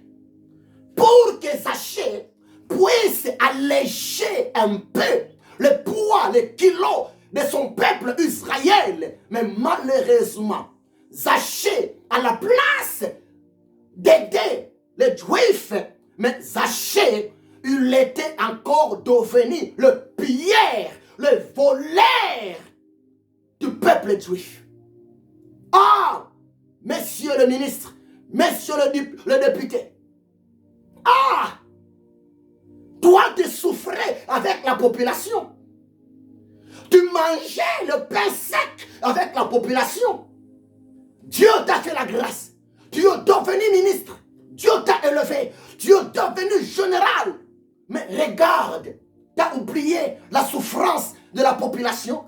pour que Zachée puisse alléger un peu le poids, les kilos de son peuple Israël. Mais malheureusement, Zachée, à la place d'aider les Juifs, mais Zachée, il était encore devenu le pilleur, le voleur du peuple juif. Ah, monsieur le ministre, monsieur le député, ah, toi tu souffrais avec la population. Tu mangeais le pain sec avec la population. Dieu t'a fait la grâce. Tu es devenu ministre. Dieu t'a élevé. Tu es devenu général. Mais regarde, tu as oublié la souffrance de la population.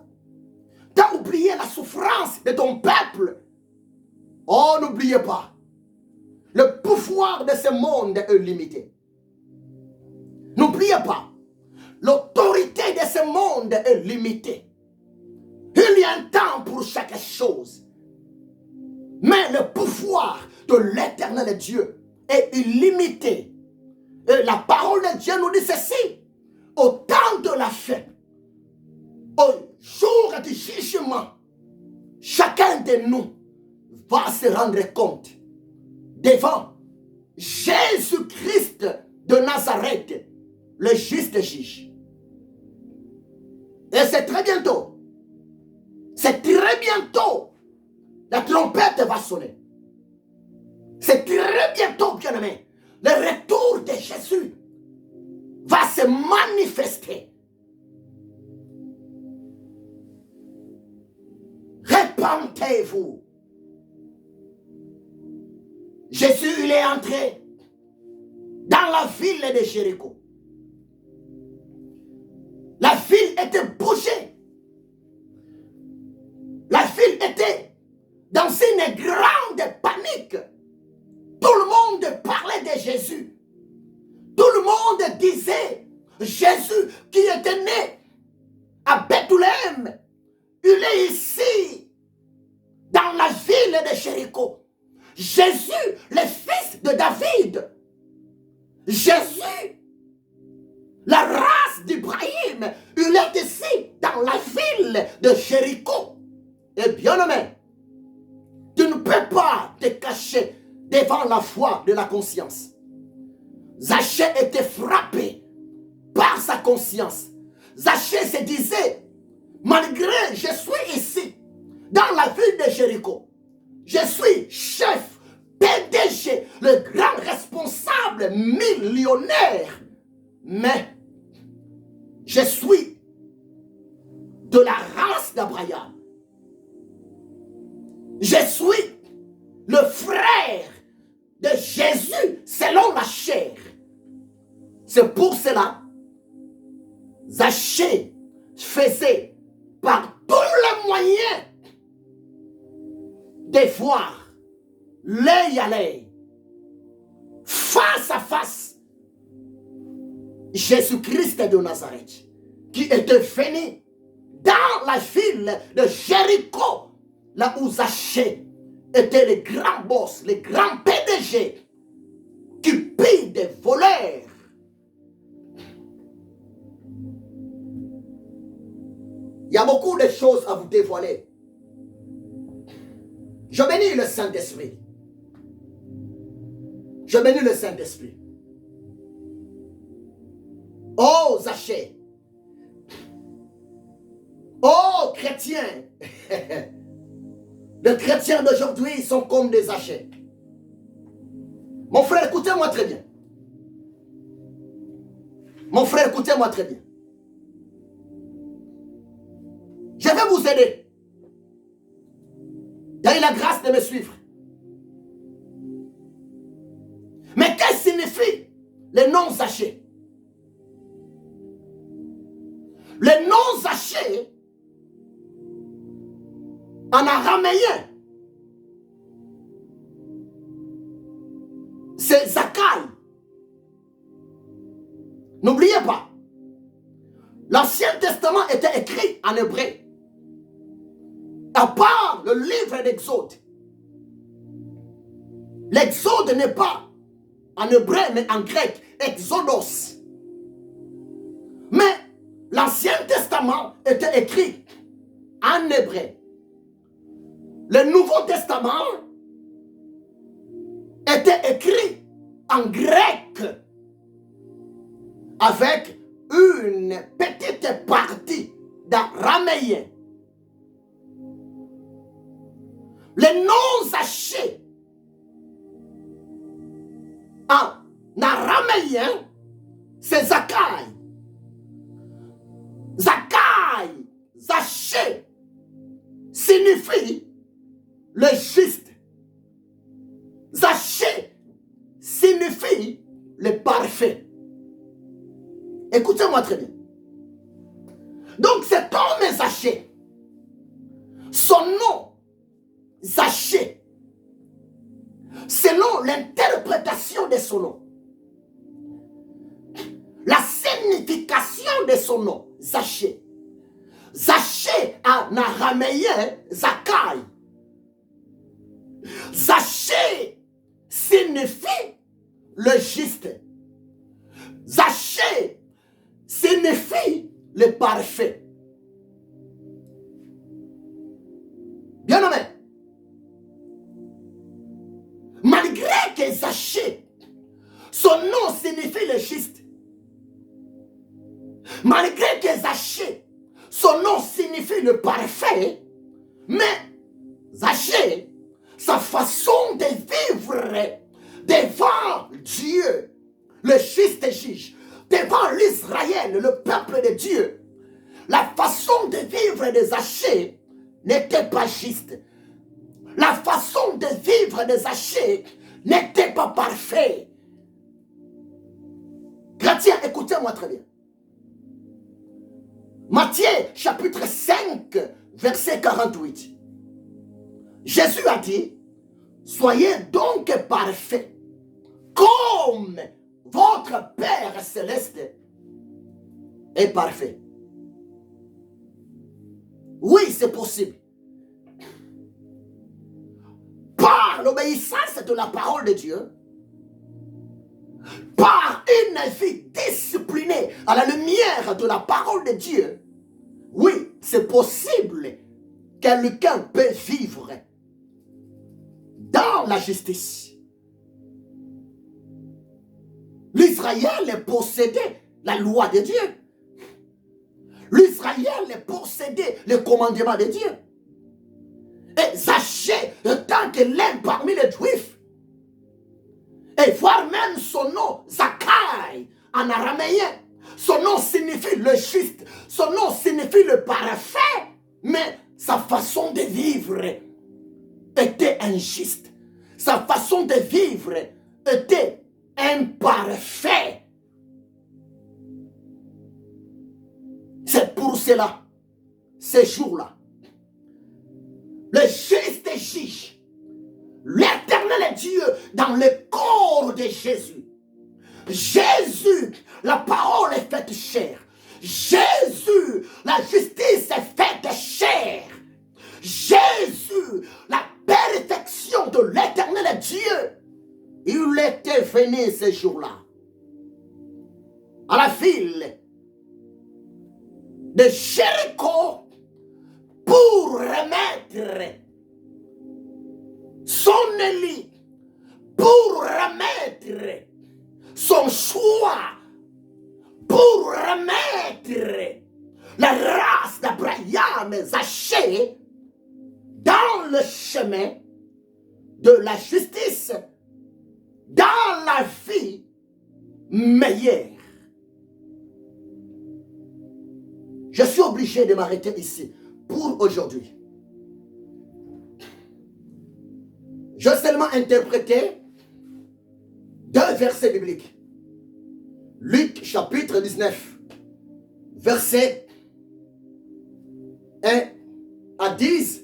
Tu as oublié la souffrance de ton peuple. Oh, n'oubliez pas. Le pouvoir de ce monde est limité. N'oubliez pas. L'autorité de ce monde est limitée. Il y a un temps pour chaque chose. Mais le pouvoir de l'Éternel Dieu est illimité. Et la parole de Dieu nous dit ceci. Au temps de la fin, au jour du jugement, chacun de nous va se rendre compte devant Jésus-Christ de Nazareth, le juste juge. Et c'est très bientôt. C'est très bientôt. La trompette va sonner. C'est très bientôt, bien-aimé. Le retour de Jésus va se manifester. Repentez-vous. Jésus, il est entré dans la ville de Jéricho. La ville était bougée. La ville était dans une grande panique. Tout le monde parlait de Jésus. Tout le monde disait Jésus qui était né à Bethléem. Il est ici, dans la ville de Jéricho. Jésus, le fils de David. Jésus, la race d'Ibrahim, il est ici, dans la ville de Jéricho. Et bien aimé, tu ne peux pas te cacher devant la foi de la conscience. Zachée était frappé par sa conscience. Zachée se disait, malgré je suis ici, dans la ville de Jéricho, je suis chef, PDG, le grand responsable millionnaire, mais je suis de la race d'Abraham. Je suis le frère de Jésus selon la chair. C'est pour cela, Zachée faisait par tous les moyens de voir l'œil à l'œil, face à face, Jésus-Christ de Nazareth, qui était venu dans la ville de Jéricho, là où Zachée était le grand boss, le grand PDG, qui pille des voleurs. Il y a beaucoup de choses à vous dévoiler. Je bénis le Saint-Esprit. Je bénis le Saint-Esprit. Oh, Zachée. Oh, chrétiens. Les chrétiens d'aujourd'hui sont comme des Zachées. Mon frère, écoutez-moi très bien. Mon frère, écoutez-moi très bien. Je vais vous aider. Ayez la grâce de me suivre. Mais qu'est-ce que signifie le nom Zachée? Le nom Zachée, en araméen, c'est Zachaï. N'oubliez pas, l'Ancien Testament était écrit en hébreu. À part le livre d'Exode. L'Exode n'est pas en hébreu, mais en grec, Exodos. Mais l'Ancien Testament était écrit en hébreu. Le Nouveau Testament était écrit en grec avec une petite partie d'araméen. Le nom Zachée en araméen, c'est Zachaï. Zachaï, Zachée, signifie le juste. Zachée signifie le parfait. Écoutez-moi très bien. Donc cet homme est Zachée. Son nom, Zachée, selon l'interprétation de son nom, la signification de son nom, Zachée. Zachée en araméen, Zachaï. Zachée signifie le juste. Zachée signifie le parfait. Bien aimé. Malgré que Zachée, son nom signifie le juste. Malgré que Zachée, son nom signifie le parfait, mais Zachée, sa façon de vivre devant Dieu, le juste juge, devant l'Israël, le peuple de Dieu, la façon de vivre de Zachée n'était pas juste. La façon de vivre de Zachée n'était pas parfaite. Chrétiens, écoutez-moi très bien. Matthieu chapitre 5, verset 48. Jésus a dit, soyez donc parfaits, comme votre Père céleste est parfait. Oui, c'est possible. Par l'obéissance de la parole de Dieu, par une vie disciplinée à la lumière de la parole de Dieu, oui, c'est possible. Quelqu'un peut vivre dans la justice. L'Israël possédait la loi de Dieu. L'Israël possédait le commandement de Dieu. Et Zachée, tant que l'un parmi les Juifs, et voir même son nom, Zachaï, en araméen, son nom signifie le juste, son nom signifie le parfait, mais sa façon de vivre était injuste. Sa façon de vivre était imparfaite. C'est pour cela, ces jours-là, le juste juge, l'éternel Dieu dans le corps de Jésus. Jésus, la parole est faite chair. Jésus, la justice est faite chair. Jésus, la perfection de l'éternel Dieu, il était venu ce jour-là à la ville de Jéricho pour remettre son Élie, pour remettre son choix, pour remettre la race d'Abraham Zachée dans le chemin de la justice, dans la vie meilleure. Je suis obligé de m'arrêter ici pour aujourd'hui. Je vais seulement interpréter 2 versets bibliques. Luc chapitre 19, versets 1 à 10,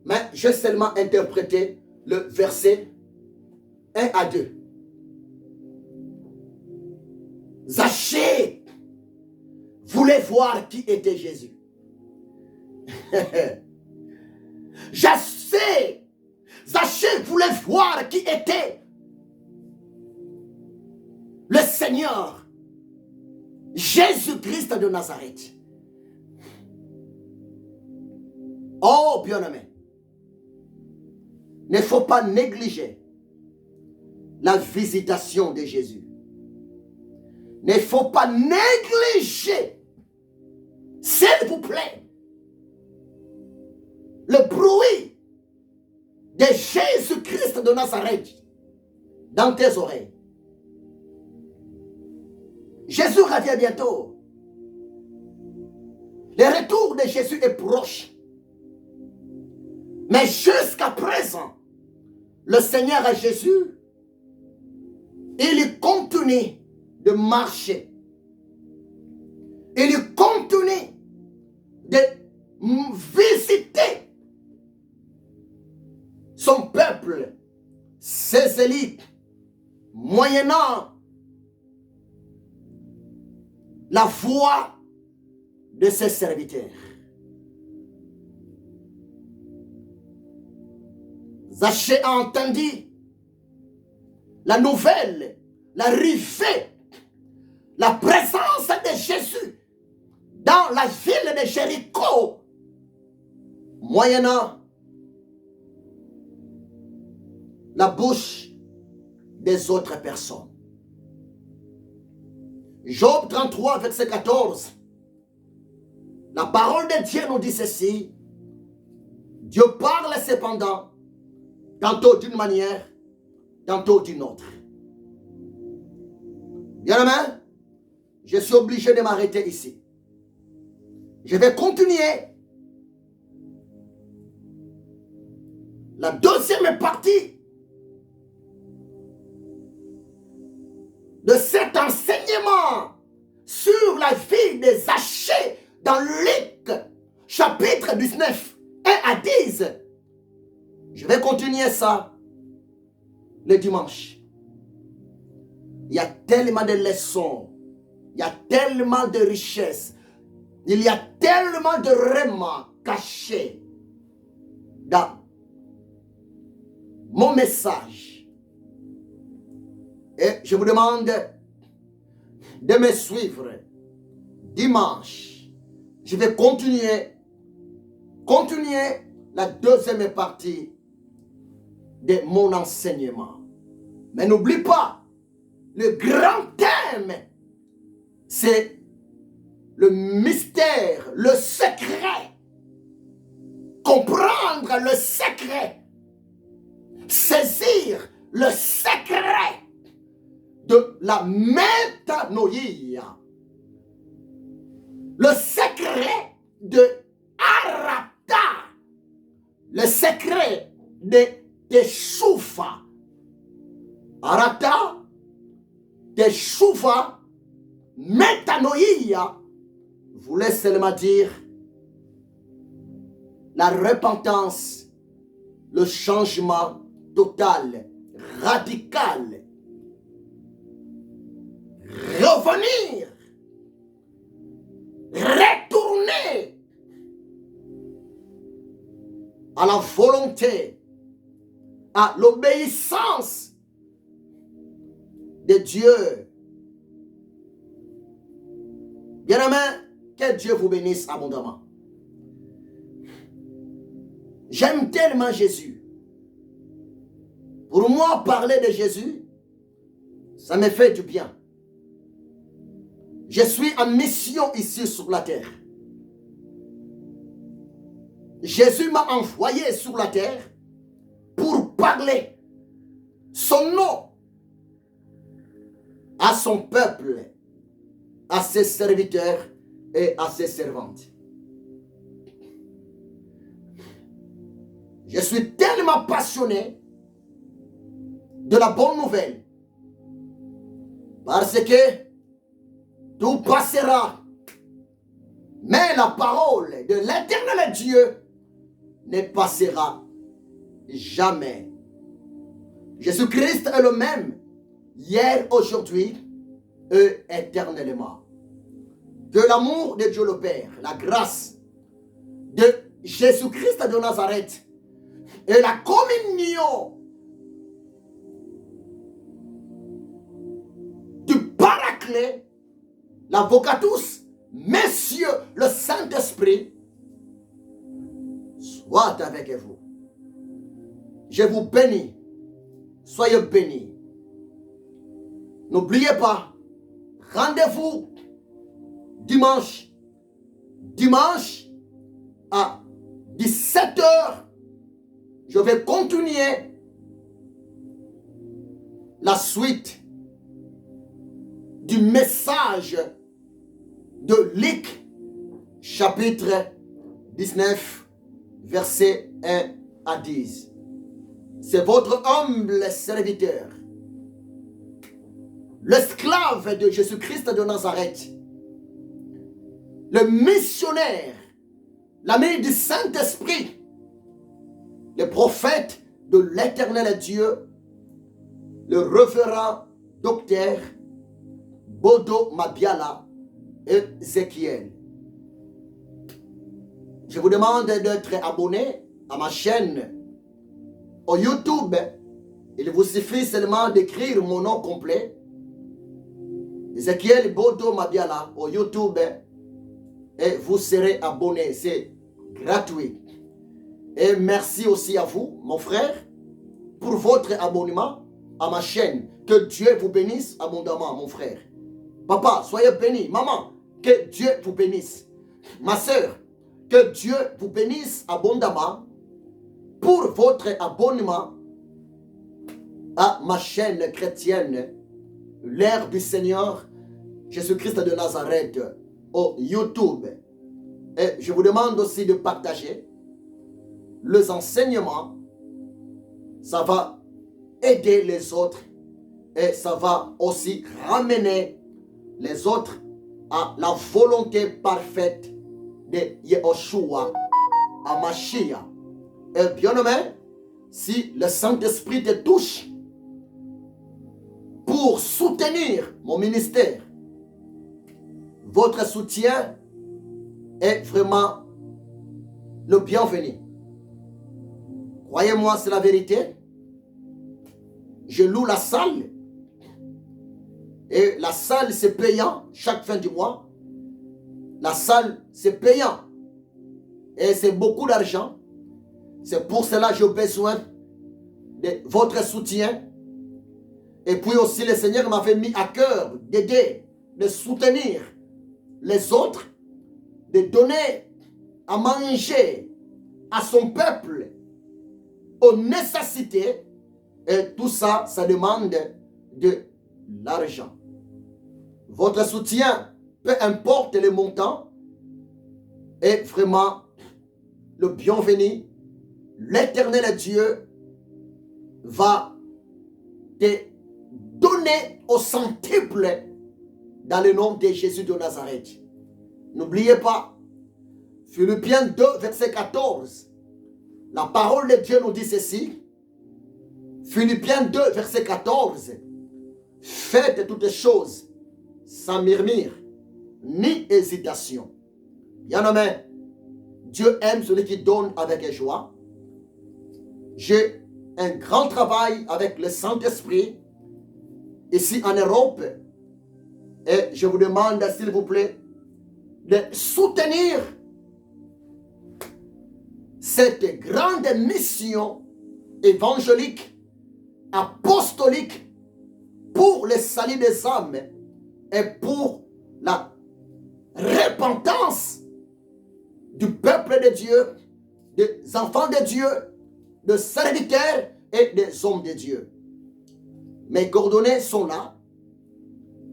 mais je vais seulement interpréter le verset 1 à 2. Zachée voulait voir qui était Jésus. Zachée voulait voir qui était le Seigneur Jésus-Christ de Nazareth. Oh, bien-aimé, il ne faut pas négliger la visitation de Jésus. Il ne faut pas négliger, s'il vous plaît, le bruit de Jésus-Christ de Nazareth dans tes oreilles. Jésus revient bientôt. Le retour de Jésus est proche. Mais jusqu'à présent, le Seigneur Jésus, il continue de marcher. Il continue de visiter son peuple, ses élites, moyennant la voix de ses serviteurs. Zachée a entendu la nouvelle, l'arrivée, la présence de Jésus dans la ville de Jéricho, moyennant la bouche des autres personnes. Job 33, verset 14. La parole de Dieu nous dit ceci. Dieu parle cependant, tantôt d'une manière, tantôt d'une autre. Bien-aimé, je suis obligé de m'arrêter ici. Je vais continuer la deuxième partie de cet enseignement sur la vie des Zachée dans Luc chapitre 19, 1 à 10. Je vais continuer ça le dimanche. Il y a tellement de leçons, il y a tellement de richesses, il y a tellement de remèdes cachés dans mon message. Et je vous demande de me suivre dimanche. Je vais continuer la deuxième partie de mon enseignement. Mais n'oublie pas, le grand thème, c'est le mystère, le secret. Comprendre le secret. Saisir le secret de la métanoïa. Le secret de Arata. Le secret de Teshuva. Arata, Teshuva, métanoïa voulait seulement dire la repentance, le changement total, radical. Revenir à la volonté, à l'obéissance de Dieu. Bien-aimés, que Dieu vous bénisse abondamment. J'aime tellement Jésus. Pour moi, parler de Jésus, ça me fait du bien. Je suis en mission ici sur la terre. Jésus m'a envoyé sur la terre pour parler son nom à son peuple, à ses serviteurs et à ses servantes. Je suis tellement passionné de la bonne nouvelle parce que tout passera, mais la parole de l'Éternel Dieu ne passera jamais. Jésus-Christ est le même hier, aujourd'hui et éternellement. Que l'amour de Dieu le Père, la grâce de Jésus-Christ de Nazareth et la communion du Paraclet, l'Avocatus, Messieurs, le Saint-Esprit, soit avec vous. Je vous bénis. Soyez bénis. N'oubliez pas, rendez-vous dimanche à 17h. Je vais continuer la suite du message de Luc, chapitre 19, versets 1 à 10. C'est votre humble serviteur, l'esclave de Jésus-Christ de Nazareth, le missionnaire, l'ami du Saint-Esprit, le prophète de l'Éternel Dieu, le révérend docteur Bodo Mabiala Ézéchiel. Je vous demande d'être abonné à ma chaîne au YouTube. Il vous suffit seulement d'écrire mon nom complet, Ézéchiel Bodo Mabiala, au YouTube, et vous serez abonné. C'est gratuit. Et merci aussi à vous, mon frère, pour votre abonnement à ma chaîne. Que Dieu vous bénisse abondamment, mon frère. Papa, soyez bénis. Maman, que Dieu vous bénisse. Ma soeur, que Dieu vous bénisse abondamment pour votre abonnement à ma chaîne chrétienne, l'ère du Seigneur Jésus-Christ de Nazareth, au YouTube. Et je vous demande aussi de partager les enseignements. Ça va aider les autres et ça va aussi ramener les autres à la volonté parfaite de Yehoshua, à Mashiach. Et bien aimé, si le Saint-Esprit te touche pour soutenir mon ministère, votre soutien est vraiment le bienvenu. Croyez-moi, c'est la vérité. Je loue la salle. Et la salle, c'est payant chaque fin du mois. La salle, c'est payant. Et c'est beaucoup d'argent. C'est pour cela que j'ai besoin de votre soutien. Et puis aussi, le Seigneur m'avait mis à cœur d'aider, de soutenir les autres, de donner à manger à son peuple, aux nécessités. Et tout ça, ça demande de l'argent. Votre soutien, peu importe le montant, est vraiment le bienvenu. L'Éternel Dieu va te donner au centuple dans le nom de Jésus de Nazareth. N'oubliez pas, Philippiens 2, verset 14, la parole de Dieu nous dit ceci. Philippiens 2, verset 14, faites toutes choses sans murmure, ni hésitation. Bien aimé, Dieu aime celui qui donne avec joie. j'ai un grand travail avec le Saint-Esprit ici en Europe. Et je vous demande, s'il vous plaît, de soutenir cette grande mission évangélique, apostolique, pour le salut des âmes et pour la repentance du peuple de Dieu, des enfants de Dieu, des serviteurs et des hommes de Dieu. Mes coordonnées sont là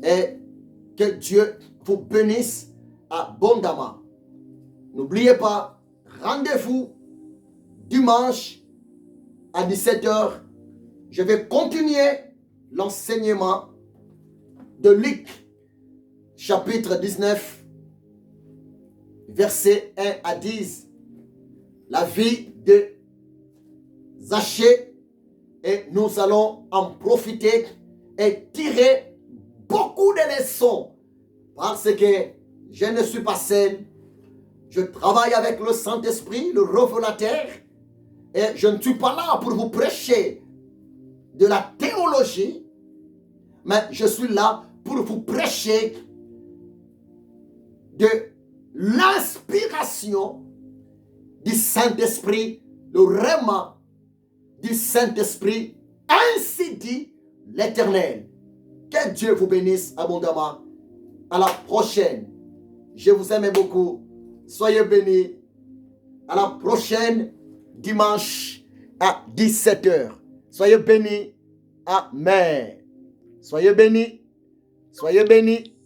et que Dieu vous bénisse abondamment. N'oubliez pas, rendez-vous dimanche à 17h. Je vais continuer l'enseignement de Luc, chapitre 19, versets 1 à 10. La vie de Zachée, et nous allons en profiter et tirer beaucoup de leçons parce que je ne suis pas seul. Je travaille avec le Saint-Esprit, le révélateur, et je ne suis pas là pour vous prêcher de la théologie, mais je suis là pour vous prêcher de l'inspiration du Saint-Esprit, le rhéma du Saint-Esprit, ainsi dit l'Éternel. Que Dieu vous bénisse abondamment. À la prochaine. Je vous aime beaucoup. Soyez bénis. À la prochaine dimanche à 17h. Soyez bénis. Amen. Soyez bénis. Soyez bénis.